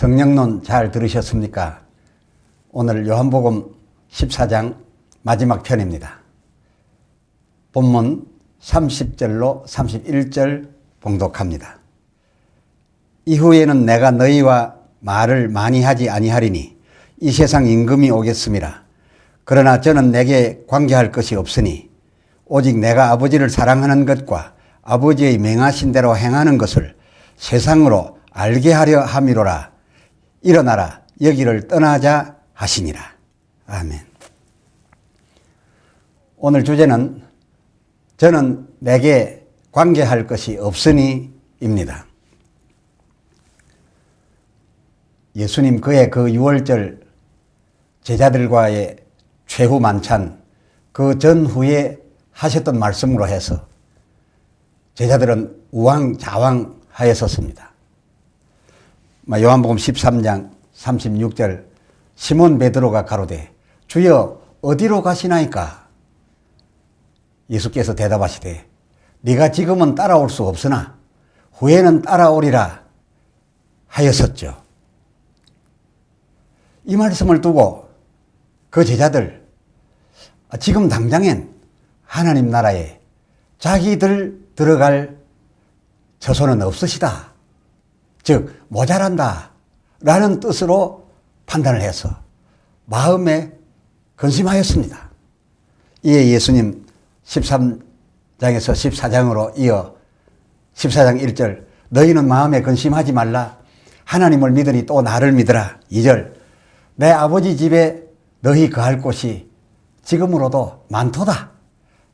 성령론 잘 들으셨습니까? 오늘 요한복음 14장 마지막 편입니다. 본문 30절로 31절 봉독합니다. 이후에는 내가 너희와 말을 많이 하지 아니하리니 이 세상 임금이 오겠음이라. 그러나 저는 내게 관계할 것이 없으니 오직 내가 아버지를 사랑하는 것과 아버지의 명하신 대로 행하는 것을 세상으로 알게 하려 함이로라. 일어나라 여기를 떠나자 하시니라. 아멘. 오늘 주제는 저는 내게 관계할 것이 없으니 입니다. 예수님 그의 그 유월절 제자들과의 최후 만찬 그 전후에 하셨던 말씀으로 해서 제자들은 우왕좌왕하였었습니다. 요한복음 13장 36절 시몬 베드로가 가로되 주여 어디로 가시나이까? 예수께서 대답하시되 네가 지금은 따라올 수 없으나 후에는 따라오리라 하였었죠. 이 말씀을 두고 그 제자들 지금 당장엔 하나님 나라에 자기들 들어갈 처소는 없으시다. 즉 모자란다 라는 뜻으로 판단을 해서 마음에 근심하였습니다. 이에 예수님 13장에서 14장으로 이어 14장 1절 너희는 마음에 근심하지 말라. 하나님을 믿으니 또 나를 믿으라. 2절 내 아버지 집에 너희 거할 곳이 지금으로도 많도다.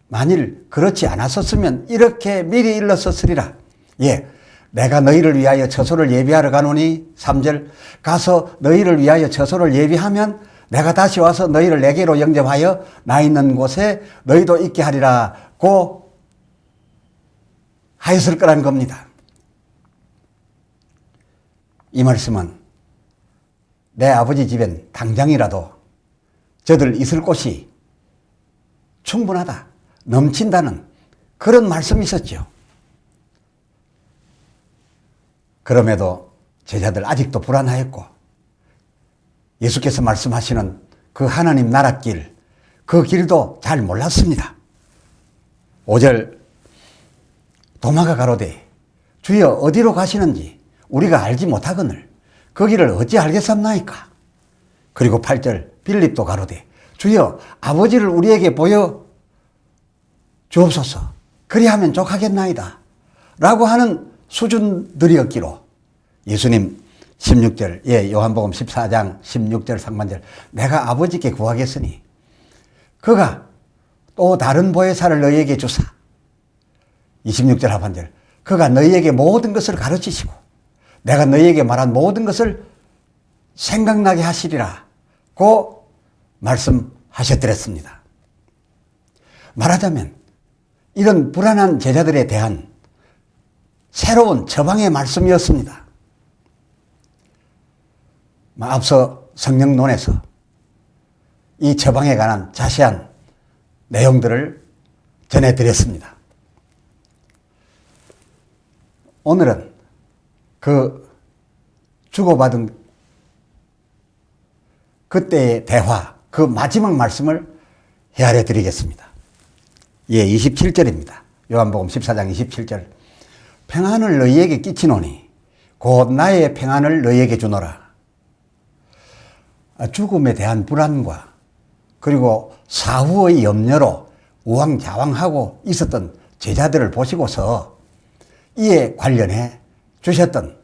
만일 그렇지 않았었으면 이렇게 미리 일렀었으리라. 예, 내가 너희를 위하여 처소를 예비하러 가노니 3절 가서 너희를 위하여 처소를 예비하면 내가 다시 와서 너희를 내게로 영접하여 나 있는 곳에 너희도 있게 하리라고 하였을 거란 겁니다. 이 말씀은 내 아버지 집엔 당장이라도 저들 있을 곳이 충분하다, 넘친다는 그런 말씀이 있었죠. 그럼에도 제자들 아직도 불안하였고 예수께서 말씀하시는 그 하나님 나라 길, 그 길도 잘 몰랐습니다. 5절 도마가 가로되 주여 어디로 가시는지 우리가 알지 못하거늘 그 길을 어찌 알겠습나이까? 그리고 8절 빌립도 가로되 주여 아버지를 우리에게 보여 주옵소서. 그리하면 족하겠나이다 라고 하는 수준들이었기로 예수님 16절 예 요한복음 14장 16절 상반절 내가 아버지께 구하겠으니 그가 또 다른 보혜사를 너희에게 주사 26절 하반절 그가 너희에게 모든 것을 가르치시고 내가 너희에게 말한 모든 것을 생각나게 하시리라고 말씀하셨더랬습니다. 말하자면 이런 불안한 제자들에 대한 새로운 처방의 말씀이었습니다. 앞서 성령론에서 이 처방에 관한 자세한 내용들을 전해드렸습니다. 오늘은 그 주고받은 그때의 대화, 그 마지막 말씀을 헤아려 드리겠습니다. 예, 27절입니다. 요한복음 14장 27절 평안을 너희에게 끼치노니 곧 나의 평안을 너희에게 주노라. 죽음에 대한 불안과 그리고 사후의 염려로 우왕좌왕하고 있었던 제자들을 보시고서 이에 관련해 주셨던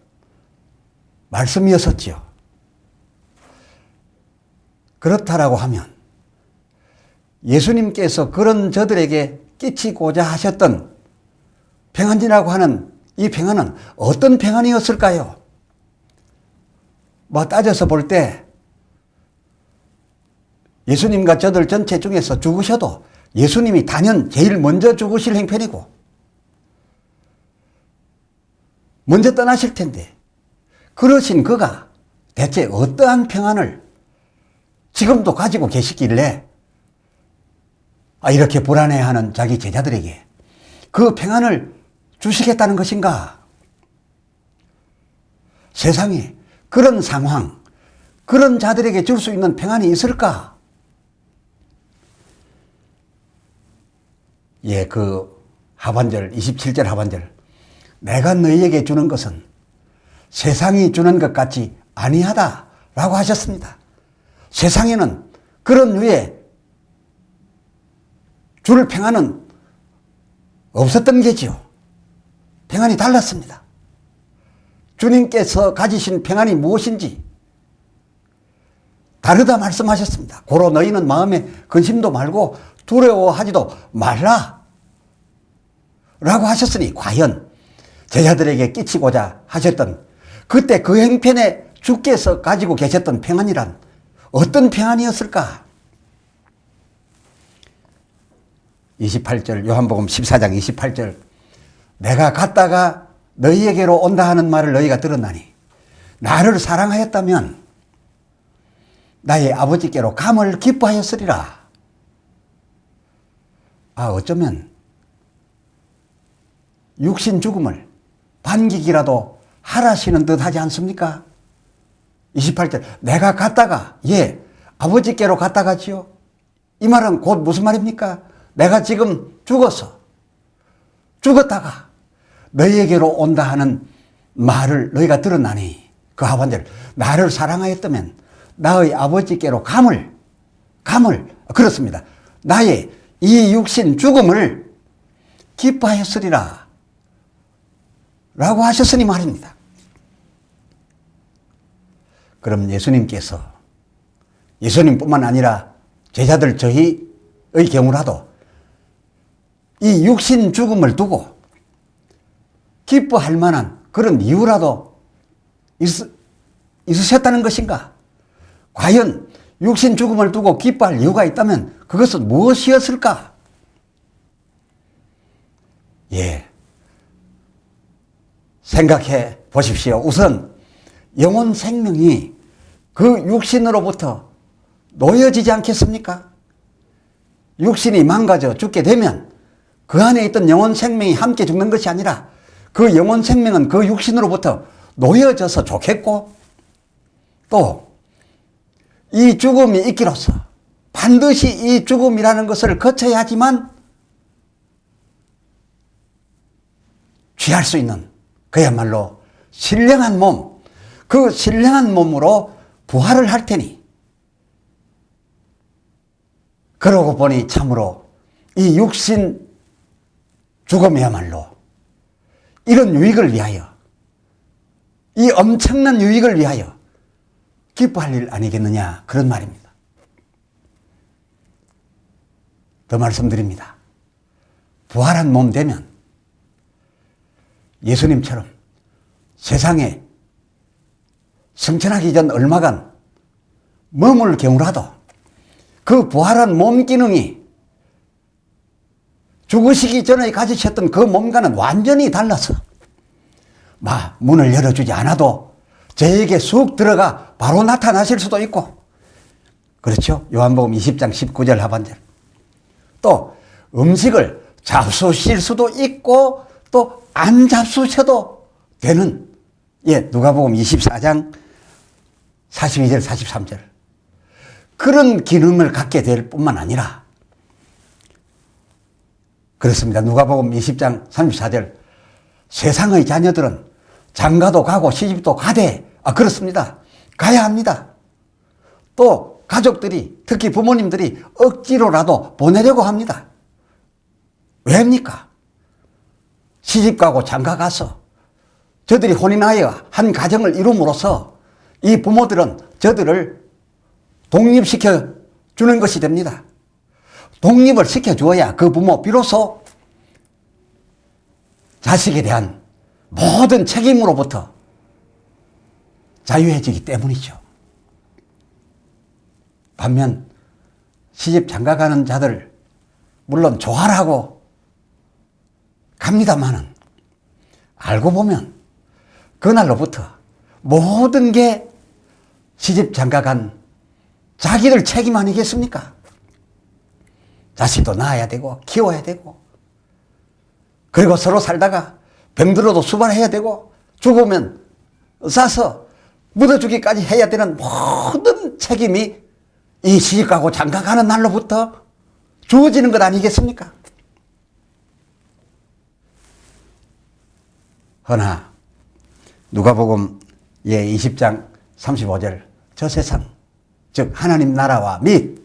말씀이었었지요. 그렇다라고 하면 예수님께서 그런 저들에게 끼치고자 하셨던 평안이라고 하는 이 평안은 어떤 평안이었을까요? 따져서 볼 때 예수님과 저들 전체 중에서 죽으셔도 예수님이 단연 제일 먼저 죽으실 형편이고 먼저 떠나실 텐데 그러신 그가 대체 어떠한 평안을 지금도 가지고 계시길래 이렇게 불안해하는 자기 제자들에게 그 평안을 주시겠다는 것인가? 세상에 그런 상황, 그런 자들에게 줄 수 있는 평안이 있을까? 예, 그 하반절, 27절 하반절. 내가 너희에게 주는 것은 세상이 주는 것 같이 아니하다라고 하셨습니다. 세상에는 그런 류의 줄 평안은 없었던 게지요. 평안이 달랐습니다. 주님께서 가지신 평안이 무엇인지 다르다 말씀하셨습니다. 고로 너희는 마음에 근심도 말고 두려워하지도 말라 라고 하셨으니 과연 제자들에게 끼치고자 하셨던 그때 그 행편에 주께서 가지고 계셨던 평안이란 어떤 평안이었을까? 28절 요한복음 14장 28절 내가 갔다가 너희에게로 온다 하는 말을 너희가 들었나니 나를 사랑하였다면 나의 아버지께로 감을 기뻐하였으리라. 어쩌면 육신 죽음을 반기기라도 하라시는 듯 하지 않습니까? 28절 내가 갔다가 아버지께로 갔다가지요. 이 말은 곧 무슨 말입니까? 내가 지금 죽었다가 너희에게로 온다 하는 말을 너희가 들었나니 그 하반절 나를 사랑하였다면 나의 아버지께로 감을 그렇습니다. 나의 이 육신 죽음을 기뻐하였으리라 라고 하셨으니 말입니다. 그럼 예수님뿐만 아니라 제자들 저희의 경우라도 이 육신 죽음을 두고 기뻐할 만한 그런 이유라도 있으셨다는 것인가? 과연 육신 죽음을 두고 기뻐할 이유가 있다면 그것은 무엇이었을까? 생각해 보십시오. 우선 영혼 생명이 그 육신으로부터 놓여지지 않겠습니까? 육신이 망가져 죽게 되면 그 안에 있던 영혼 생명이 함께 죽는 것이 아니라 그 영혼 생명은 그 육신으로부터 놓여져서 좋겠고 또 이 죽음이 있기로서 반드시 이 죽음이라는 것을 거쳐야 하지만 취할 수 있는 그야말로 신령한 몸, 그 신령한 몸으로 부활을 할 테니 그러고 보니 참으로 이 육신 죽음이야말로 이런 유익을 위하여 이 엄청난 유익을 위하여 기뻐할 일 아니겠느냐 그런 말입니다. 더 말씀드립니다. 부활한 몸 되면 예수님처럼 세상에 승천하기 전 얼마간 머물 경우라도 그 부활한 몸 기능이 죽으시기 전에 가지셨던 그 몸과는 완전히 달라서 문을 열어주지 않아도 저에게 쑥 들어가 바로 나타나실 수도 있고 그렇죠? 요한복음 20장 19절 하반절 또 음식을 잡수실 수도 있고 또 안 잡수셔도 되는 누가복음 24장 42절 43절 그런 기능을 갖게 될 뿐만 아니라 그렇습니다. 누가복음 20장 34절 세상의 자녀들은 장가도 가고 시집도 가되 그렇습니다. 가야 합니다. 또 가족들이 특히 부모님들이 억지로라도 보내려고 합니다. 왜입니까? 시집가고 장가가서 저들이 혼인하여 한 가정을 이룸으로써 이 부모들은 저들을 독립시켜 주는 것이 됩니다. 독립을 시켜주어야 그 부모 비로소 자식에 대한 모든 책임으로부터 자유해지기 때문이죠. 반면 시집 장가가는 자들 물론 좋아라고 갑니다마는 알고 보면 그날로부터 모든 게 시집 장가간 자기들 책임 아니겠습니까? 자식도 낳아야 되고 키워야 되고 그리고 서로 살다가 병들어도 수발해야 되고 죽으면 싸서 묻어주기까지 해야 되는 모든 책임이 이 시집가고 장가가는 날로부터 주어지는 것 아니겠습니까? 허나 누가복음 20장 35절 저 세상 즉 하나님 나라와 및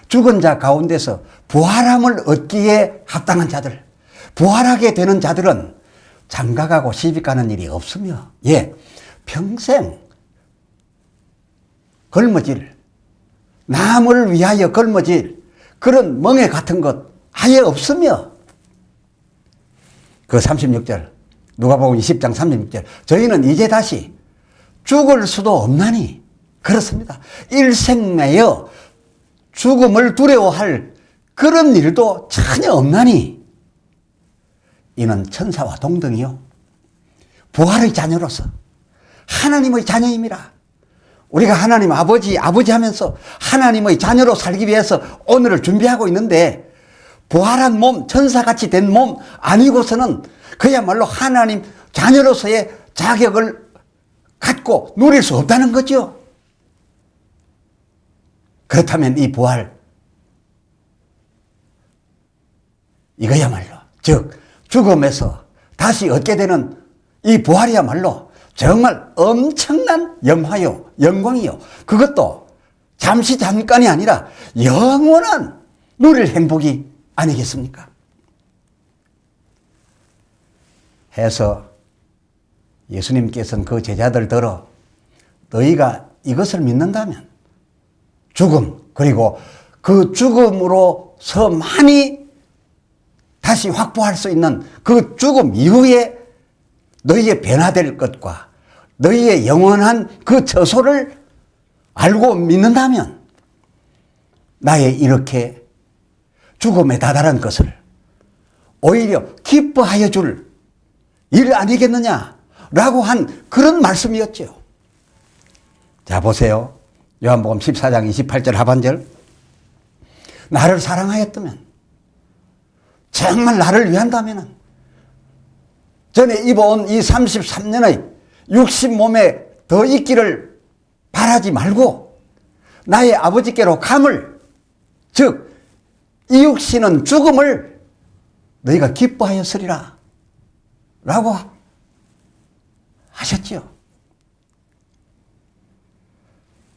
죽은 자 가운데서 부활함을 얻기에 합당한 자들, 부활하게 되는 자들은 장가가고 시집가는 일이 없으며 평생 걸머질, 남을 위하여 걸머질 그런 멍에 같은 것 아예 없으며 그 36절 누가복음 20장 36절 저희는 이제 다시 죽을 수도 없나니 그렇습니다. 일생매여 죽음을 두려워할 그런 일도 전혀 없나니 이는 천사와 동등이요 부활의 자녀로서 하나님의 자녀임이라. 우리가 하나님 아버지 하면서 하나님의 자녀로 살기 위해서 오늘을 준비하고 있는데 부활한 몸, 천사같이 된 몸 아니고서는 그야말로 하나님 자녀로서의 자격을 갖고 누릴 수 없다는 거죠. 그렇다면 이 부활, 이거야말로 즉 죽음에서 다시 얻게 되는 이 부활이야말로 정말 엄청난 영화요, 영광이요. 그것도 잠시 잠깐이 아니라 영원한 누릴 행복이 아니겠습니까? 해서 예수님께서는 그 제자들더러 너희가 이것을 믿는다면 죽음 그리고 그 죽음으로서 많이 다시 확보할 수 있는 그 죽음 이후에 너희의 변화될 것과 너희의 영원한 그 처소를 알고 믿는다면 나의 이렇게 죽음에 다다른 것을 오히려 기뻐하여 줄 일 아니겠느냐라고 한 그런 말씀이었죠. 자 보세요. 요한복음 14장 28절 하반절 나를 사랑하였다면 정말 나를 위한다면 전에 입어온 이 33년의 육신 몸에 더 있기를 바라지 말고 나의 아버지께로 감을 즉 이 육신은 죽음을 너희가 기뻐하였으리라 라고 하셨지요.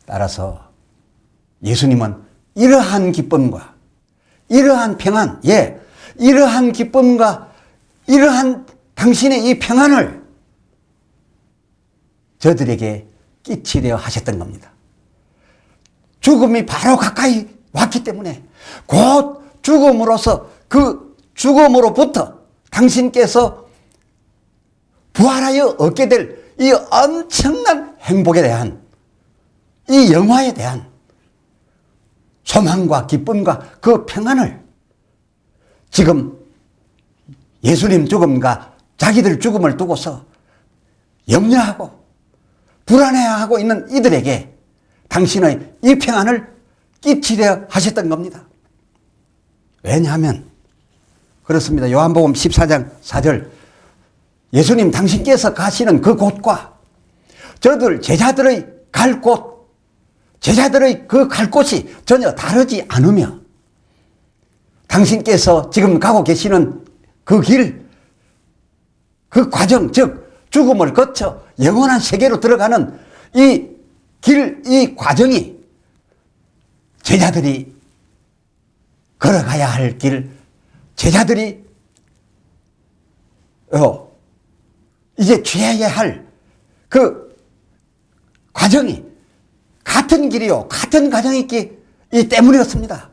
따라서 예수님은 이러한 기쁨과 이러한 평안, 이러한 기쁨과 이러한 당신의 이 평안을 저들에게 끼치려 하셨던 겁니다. 죽음이 바로 가까이 왔기 때문에 곧 죽음으로서 그 죽음으로부터 당신께서 부활하여 얻게 될 이 엄청난 행복에 대한 이 영화에 대한 소망과 기쁨과 그 평안을 지금 예수님 죽음과 자기들 죽음을 두고서 염려하고 불안해하고 있는 이들에게 당신의 이 평안을 끼치려 하셨던 겁니다. 왜냐하면 그렇습니다. 요한복음 14장 4절 예수님 당신께서 가시는 그 곳과 저들 제자들의 갈 곳, 제자들의 그 갈 곳이 전혀 다르지 않으며 당신께서 지금 가고 계시는 그 길, 그 과정, 즉 죽음을 거쳐 영원한 세계로 들어가는 이 길, 이 과정이 제자들이 걸어가야 할 길, 제자들이 이제 취해야 할 그 과정이 같은 길이요, 같은 과정이기 때문이었습니다.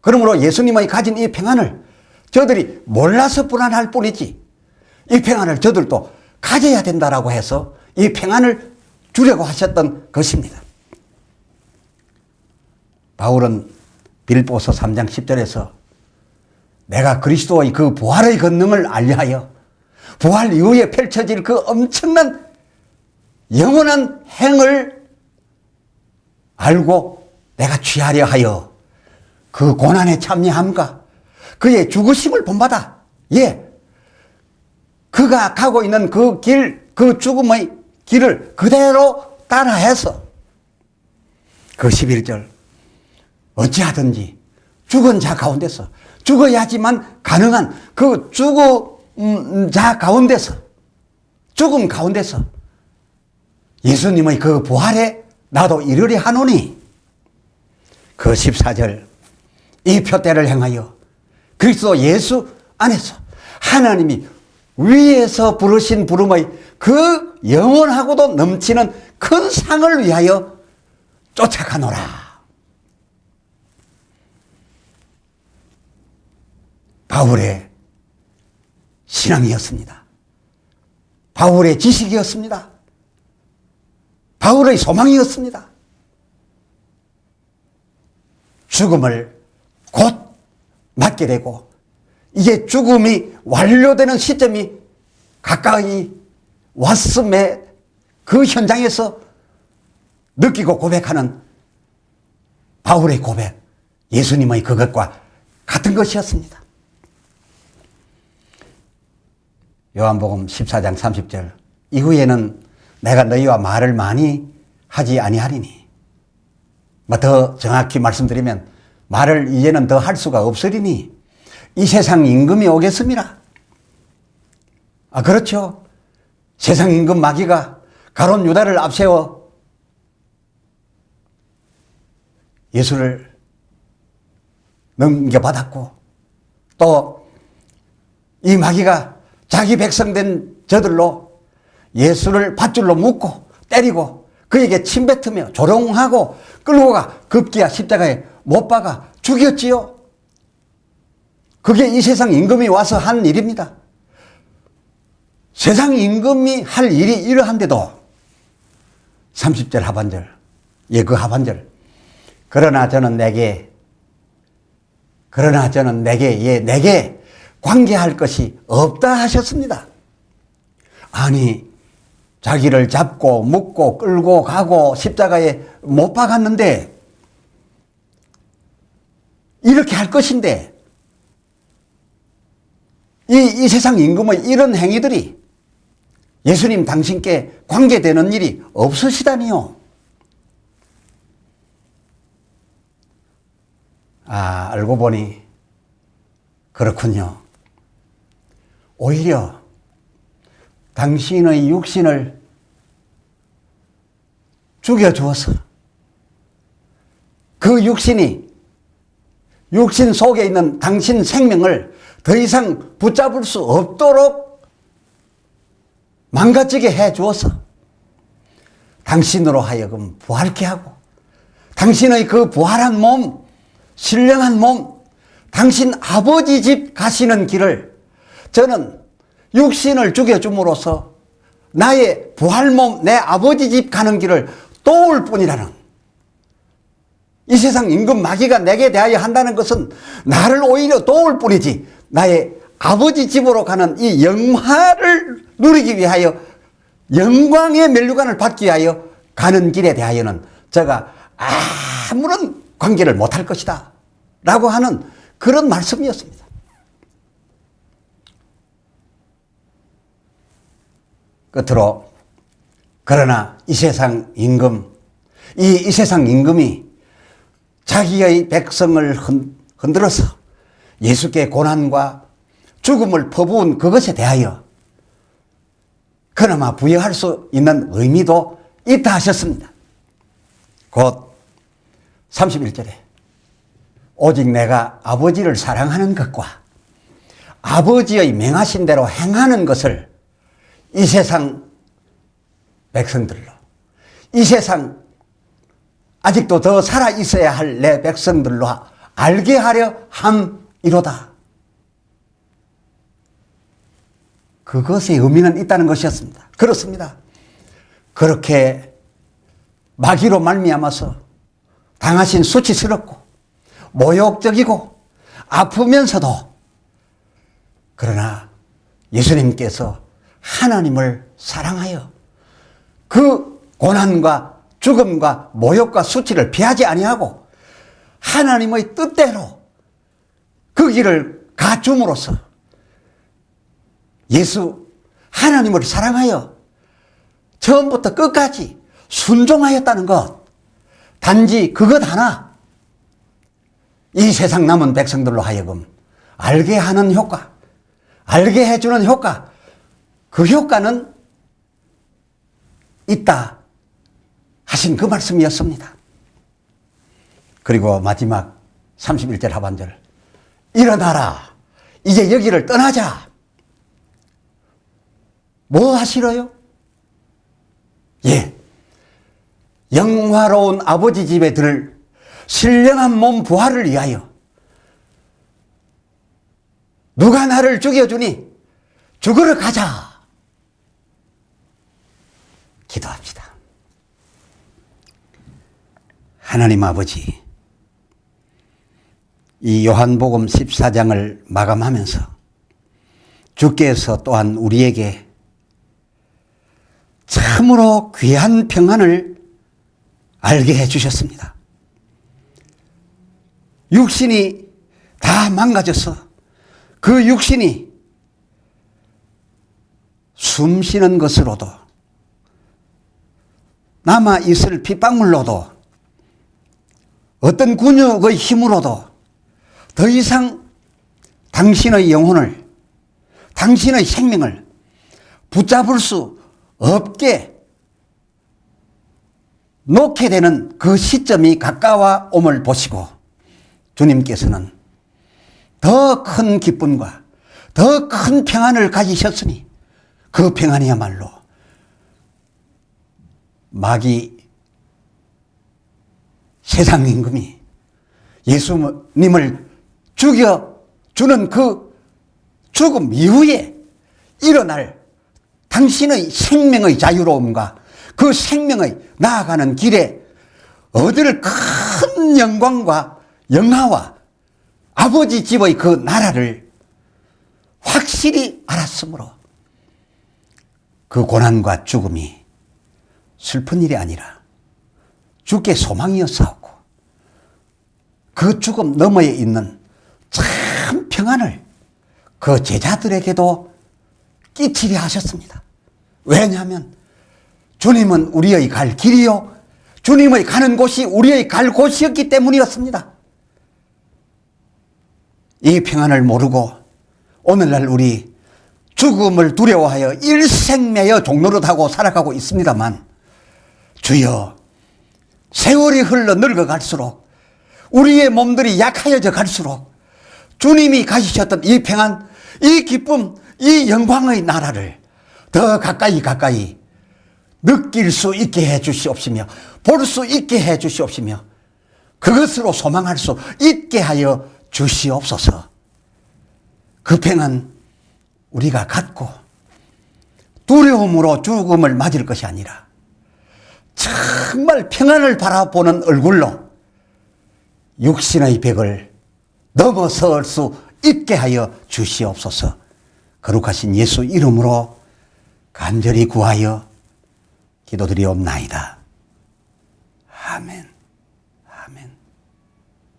그러므로 예수님의 가진 이 평안을 저들이 몰라서 불안할 뿐이지 이 평안을 저들도 가져야 된다라고 해서 이 평안을 주려고 하셨던 것입니다. 바울은 빌립보서 3장 10절에서 내가 그리스도의 그 부활의 권능을 알려하여 부활 이후에 펼쳐질 그 엄청난 영원한 행을 알고 내가 취하려 하여 그 고난에 참여함과 그의 죽으심을 본받아 그가 가고 있는 그 길, 그 죽음의 길을 그대로 따라해서 그 11절 어찌하든지 죽은 자 가운데서 죽어야지만 가능한 그 죽은 자 가운데서 죽음 가운데서 예수님의 그 부활에 나도 이르리 하노니 그 14절 이 표대를 행하여 그리스도 예수 안에서 하나님이 위에서 부르신 부름의 그 영원하고도 넘치는 큰 상을 위하여 쫓아가노라. 바울의 신앙이었습니다. 바울의 지식이었습니다. 바울의 소망이었습니다. 죽음을 곧 맞게 되고 이제 죽음이 완료되는 시점이 가까이 왔음에 그 현장에서 느끼고 고백하는 바울의 고백, 예수님의 그것과 같은 것이었습니다. 요한복음 14장 30절 이후에는 내가 너희와 말을 많이 하지 아니하리니 더 정확히 말씀드리면 말을 이제는 더 할 수가 없으리니 이 세상 임금이 오겠습니다. 그렇죠. 세상 임금 마귀가 가룟 유다를 앞세워 예수를 넘겨받았고 또 이 마귀가 자기 백성된 저들로 예수를 밧줄로 묶고 때리고 그에게 침뱉으며 조롱하고 끌고 가 급기야 십자가에 못 박아 죽였지요. 그게 이 세상 임금이 와서 한 일입니다. 세상 임금이 할 일이 이러한데도 30절 하반절, 그 하반절 그러나 저는 내게 내게 관계할 것이 없다 하셨습니다. 아니 자기를 잡고 묶고 끌고 가고 십자가에 못 박았는데 이렇게 할 것인데 이 세상 임금의 이런 행위들이 예수님 당신께 관계되는 일이 없으시다니요. 알고 보니 그렇군요. 오히려 당신의 육신을 죽여주어서 그 육신 속에 있는 당신 생명을 더 이상 붙잡을 수 없도록 망가지게 해주어서 당신으로 하여금 부활케 하고 당신의 그 부활한 몸, 신령한 몸, 당신 아버지 집 가시는 길을 저는 육신을 죽여줌으로써 나의 부활몸, 내 아버지 집 가는 길을 도울 뿐이라는 이 세상 임금 마귀가 내게 대하여 한다는 것은 나를 오히려 도울 뿐이지 나의 아버지 집으로 가는 이 영화를 누리기 위하여 영광의 면류관을 받기 위하여 가는 길에 대하여는 제가 아무런 관계를 못할 것이다 라고 하는 그런 말씀이었습니다. 끝으로 그러나 이 세상 임금 이 세상 임금이 자기의 백성을 흔들어서 예수께 고난과 죽음을 퍼부은 그것에 대하여 그나마 부여할 수 있는 의미도 있다 하셨습니다. 곧 31절에 오직 내가 아버지를 사랑하는 것과 아버지의 명하신 대로 행하는 것을 이 세상 백성들로 이 세상 아직도 더 살아 있어야 할 내 백성들로 알게 하려 함이로다. 그것의 의미는 있다는 것이었습니다. 그렇습니다. 그렇게 마귀로 말미암아서 당하신 수치스럽고 모욕적이고 아프면서도 그러나 예수님께서 하나님을 사랑하여 그 고난과 죽음과 모욕과 수치를 피하지 아니하고 하나님의 뜻대로 그 길을 가줌으로써 예수 하나님을 사랑하여 처음부터 끝까지 순종하였다는 것, 단지 그것 하나, 이 세상 남은 백성들로 하여금 알게 하는 효과, 알게 해주는 효과, 그 효과는 있다 하신 그 말씀이었습니다. 그리고 마지막 31절 하반절, 일어나라, 이제 여기를 떠나자. 뭐 하시러요? 예, 영화로운 아버지 집에 들 신령한 몸 부활을 위하여 누가 나를 죽여주니 죽으러 가자. 기도합시다. 하나님 아버지, 이 요한복음 14장을 마감하면서 주께서 또한 우리에게 참으로 귀한 평안을 알게 해주셨습니다. 육신이 다 망가져서 그 육신이 숨 쉬는 것으로도 남아있을 핏방울로도 어떤 근육의 힘으로도 더 이상 당신의 영혼을, 당신의 생명을 붙잡을 수 없게 놓게 되는 그 시점이 가까워 옴을 보시고 주님께서는 더 큰 기쁨과 더 큰 평안을 가지셨으니 그 평안이야말로 마귀 세상 임금이 예수님을 죽여주는 그 죽음 이후에 일어날 당신의 생명의 자유로움과 그 생명의 나아가는 길에 얻을 큰 영광과 영화와 아버지 집의 그 나라를 확실히 알았으므로 그 고난과 죽음이 슬픈 일이 아니라 주께 소망이었사옵고 그 죽음 너머에 있는 참 평안을 그 제자들에게도 끼치게 하셨습니다. 왜냐하면 주님은 우리의 갈 길이요, 주님의 가는 곳이 우리의 갈 곳이었기 때문이었습니다. 이 평안을 모르고 오늘날 우리 죽음을 두려워하여 일생매여 종노릇하고 살아가고 있습니다만, 주여, 세월이 흘러 늙어갈수록 우리의 몸들이 약하여져 갈수록 주님이 가지셨던 이 평안, 이 기쁨, 이 영광의 나라를 더 가까이 느낄 수 있게 해 주시옵시며 볼 수 있게 해 주시옵시며 그것으로 소망할 수 있게 하여 주시옵소서. 그 평안 우리가 갖고 두려움으로 죽음을 맞을 것이 아니라 정말 평안을 바라보는 얼굴로 육신의 벽을 넘어설 수 있게 하여 주시옵소서. 거룩하신 예수 이름으로 간절히 구하여 기도드리옵나이다. 아멘.